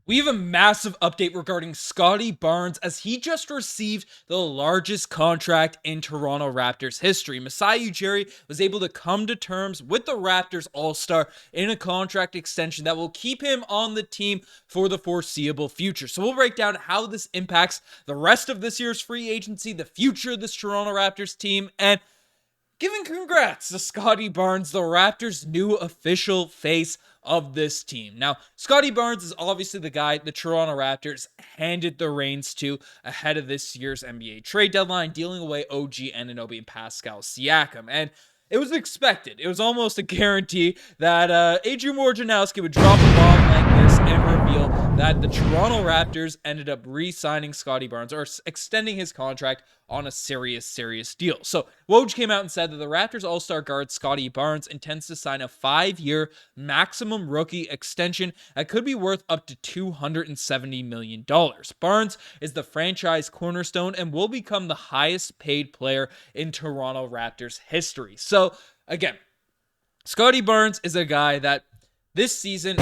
We have a massive update regarding Scottie Barnes as he just received the largest contract in Toronto Raptors history. Masai Ujiri was able to come to terms with the Raptors All-Star in a contract extension that will keep him on the team for the foreseeable future. So we'll break down how this impacts the rest of this year's free agency, the future of this Toronto Raptors team, and giving congrats to Scottie Barnes, the Raptors' new official face of this team. Now, Scottie Barnes is obviously the guy the Toronto Raptors handed the reins to ahead of this year's NBA trade deadline, dealing away OG Anunoby and Pascal Siakam. And it was expected. It was almost a guarantee that Adrian Wojnarowski would drop a bomb like this and reveal that the Toronto Raptors ended up re-signing Scottie Barnes, or extending his contract on a serious deal. So Woj came out and said that the Raptors All-Star guard Scottie Barnes intends to sign a 5-year maximum rookie extension that could be worth up to $270 million. Barnes is the franchise cornerstone and will become the highest paid player in Toronto Raptors history. So again, Scottie Barnes is a guy that this season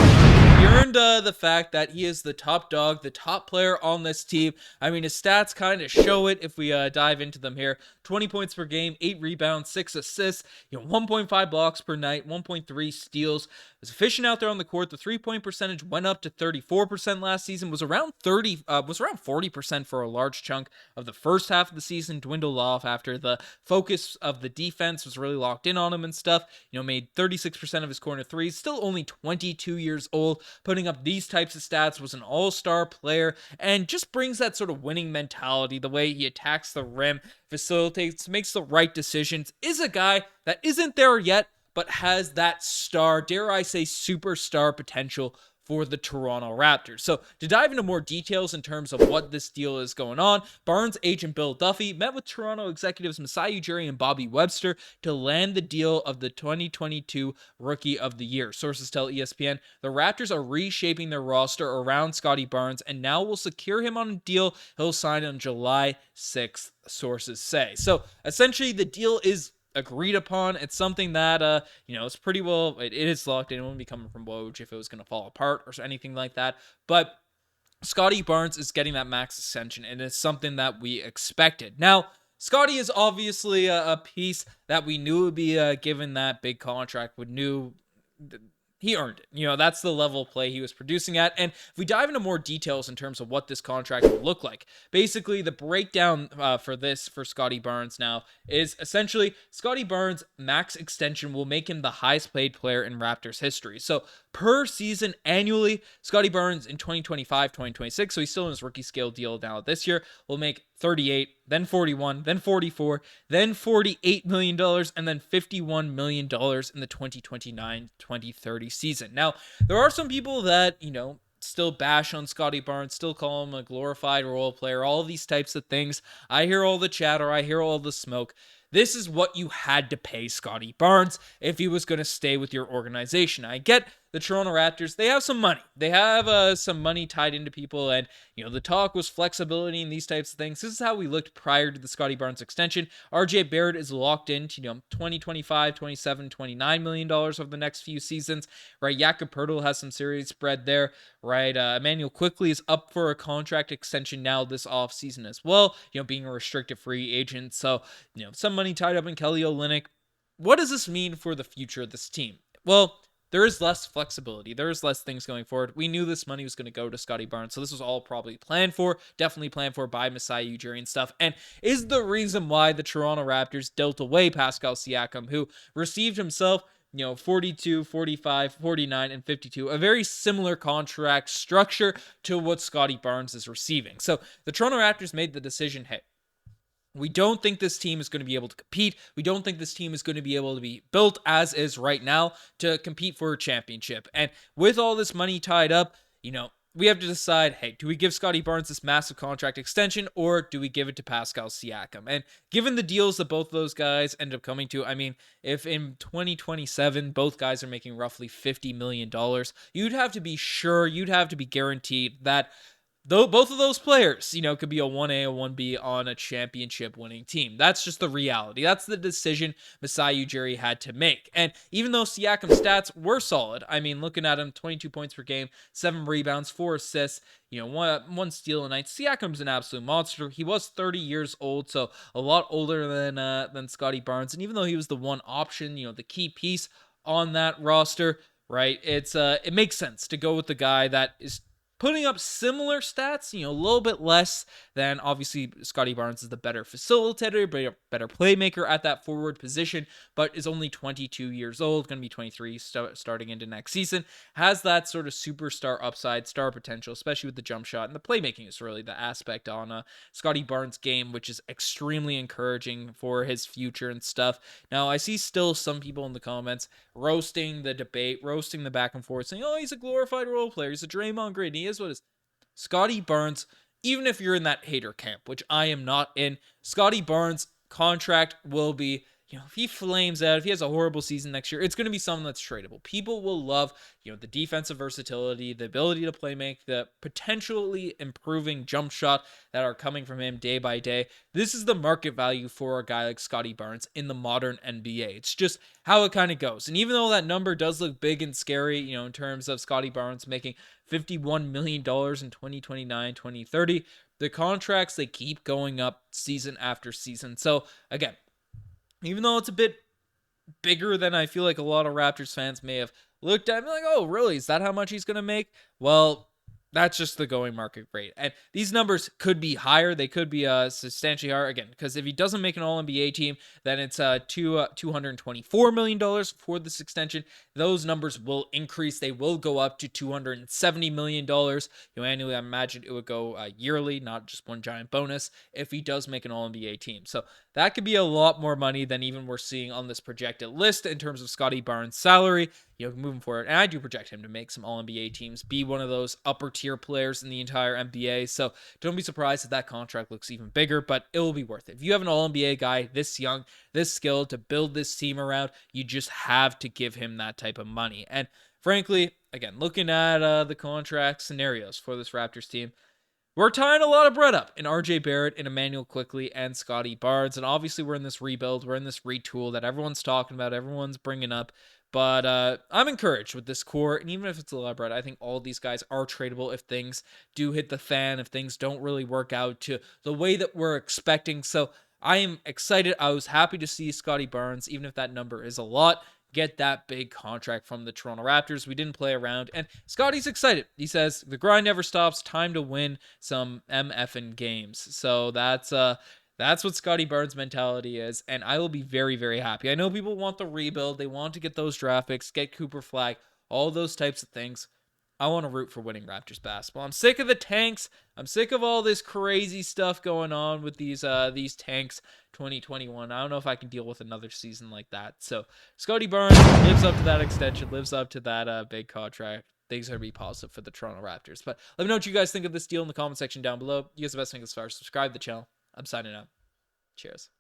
earned the fact that he is the top dog, the top player on this team. I mean, his stats kind of show it if we dive into them here. 20 points per game, 8 rebounds, 6 assists, 1.5 blocks per night, 1.3 steals. Was efficient out there on the court. The three-point percentage went up to 34% last season. Was around 40% for a large chunk of the first half of the season. Dwindled off after the focus of the defense was really locked in on him and stuff. Made 36% of his corner threes. Still only 22 years old. Putting up these types of stats, was an all-star player, and just brings that sort of winning mentality, the way he attacks the rim, facilitates, makes the right decisions, is a guy that isn't there yet, but has that star, dare I say superstar potential for the Toronto Raptors. So to dive into more details in terms of what this deal is going on, Barnes' agent Bill Duffy met with Toronto executives Masai Ujiri and Bobby Webster to land the deal of the 2022 Rookie of the Year. Sources tell ESPN the Raptors are reshaping their roster around Scottie Barnes and now will secure him on a deal he'll sign on July 6th, sources say. So essentially the deal is agreed upon. It's something that it's pretty well, it is locked in. It wouldn't be coming from Woj if it was going to fall apart or anything like that. But Scottie Barnes is getting that max extension, and it's something that we expected. Now, Scottie is obviously a piece that we knew would be given that big contract. He earned it. That's the level of play he was producing at. And if we dive into more details in terms of what this contract will look like, basically the breakdown for Scottie Barnes now is essentially Scottie Barnes' max extension will make him the highest paid player in Raptors history. So per season annually, Scottie Barnes in 2025, 2026, so he's still in his rookie scale deal now this year, will make 38, then 41, then 44, then $48 million, and then $51 million in the 2029-2030 season. Now, there are some people that, still bash on Scottie Barnes, still call him a glorified role player, all of these types of things. I hear all the chatter, I hear all the smoke. This is what you had to pay Scottie Barnes if he was going to stay with your organization. I get the Toronto Raptors, they have some money. They have some money tied into people, and, the talk was flexibility and these types of things. This is how we looked prior to the Scottie Barnes extension. RJ Barrett is locked into, $20, $25, $27, $29 million over the next few seasons, right? Jakob Poeltl has some serious spread there, right? Immanuel Quickley is up for a contract extension now this offseason as well, being a restricted free agent. So, some money tied up in Kelly Olynyk. What does this mean for the future of this team? Well, there is less flexibility. There is less things going forward. We knew this money was going to go to Scottie Barnes, so this was all probably planned for, definitely planned for by Masai Ujiri and stuff, and is the reason why the Toronto Raptors dealt away Pascal Siakam, who received himself 42, 45, 49, and 52, a very similar contract structure to what Scottie Barnes is receiving. So the Toronto Raptors made the decision, hey, we don't think this team is going to be able to compete. We don't think this team is going to be able to be built as is right now to compete for a championship. And with all this money tied up, we have to decide, hey, do we give Scottie Barnes this massive contract extension, or do we give it to Pascal Siakam? And given the deals that both of those guys end up coming to, I mean, if in 2027 both guys are making roughly $50 million, you'd have to be sure, you'd have to be guaranteed that though both of those players, could be a 1A, a 1B on a championship winning team. That's just the reality. That's the decision Masai Ujiri had to make. And even though Siakam's stats were solid, I mean, looking at him, 22 points per game, 7 rebounds, 4 assists, one steal a night. Siakam's an absolute monster. He was 30 years old, so a lot older than Scottie Barnes. And even though he was the one option, the key piece on that roster, right? It makes sense to go with the guy that is putting up similar stats, a little bit less than, obviously, Scottie Barnes is the better facilitator, better playmaker at that forward position, but is only 22 years old, going to be 23 starting into next season, has that sort of superstar upside, star potential, especially with the jump shot, and the playmaking is really the aspect on Scottie Barnes' game, which is extremely encouraging for his future and stuff. Now, I see still some people in the comments roasting the debate, roasting the back and forth, saying, oh, he's a glorified role player, he's a Draymond Green, he is what is. Scottie Barnes, even if you're in that hater camp, which I am not in, Scottie Barnes' contract will be, if he flames out, if he has a horrible season next year, it's going to be something that's tradable. People will love, the defensive versatility, the ability to play make, the potentially improving jump shot that are coming from him day by day. This is the market value for a guy like Scottie Barnes in the modern NBA. It's just how it kind of goes. And even though that number does look big and scary, in terms of Scottie Barnes making $51 million in 2029, 2030, the contracts, they keep going up season after season. So again, even though it's a bit bigger than I feel like a lot of Raptors fans may have looked at, me like, oh, really? Is that how much he's going to make? Well, that's just the going market rate. And these numbers could be higher. They could be substantially higher, again, because if he doesn't make an All-NBA team, then it's $224 million for this extension. Those numbers will increase. They will go up to $270 million. Annually, I imagine it would go yearly, not just one giant bonus, if he does make an All-NBA team. So that could be a lot more money than even we're seeing on this projected list in terms of Scottie Barnes' salary, moving forward. And I do project him to make some All-NBA teams, be one of those upper tier players in the entire NBA. So don't be surprised if that contract looks even bigger, but it will be worth it. If you have an All-NBA guy this young, this skilled to build this team around, you just have to give him that type of money. And frankly, again, looking at the contract scenarios for this Raptors team, we're tying a lot of bread up in RJ Barrett and Immanuel Quickley and Scottie Barnes. And obviously we're in this rebuild. We're in this retool that everyone's talking about, everyone's bringing up. But I'm encouraged with this core. And even if it's a lot of bread, I think all of these guys are tradable if things do hit the fan, if things don't really work out to the way that we're expecting. So I am excited. I was happy to see Scottie Barnes, even if that number is a lot, get that big contract from the Toronto Raptors. We didn't play around, and Scottie's excited. He says the grind never stops. Time to win some MFing games. So that's what Scottie Barnes' mentality is, and I will be very, very happy. I know people want the rebuild. They want to get those draft picks, get Cooper Flag, all those types of things. I want to root for winning Raptors basketball. I'm sick of the tanks. I'm sick of all this crazy stuff going on with these tanks 2021. I don't know if I can deal with another season like that. So Scottie Barnes lives up to that extension, lives up to that big contract. Things are going to be positive for the Toronto Raptors. But let me know what you guys think of this deal in the comment section down below. You guys have the best thing as far as subscribe to the channel. I'm signing out. Cheers.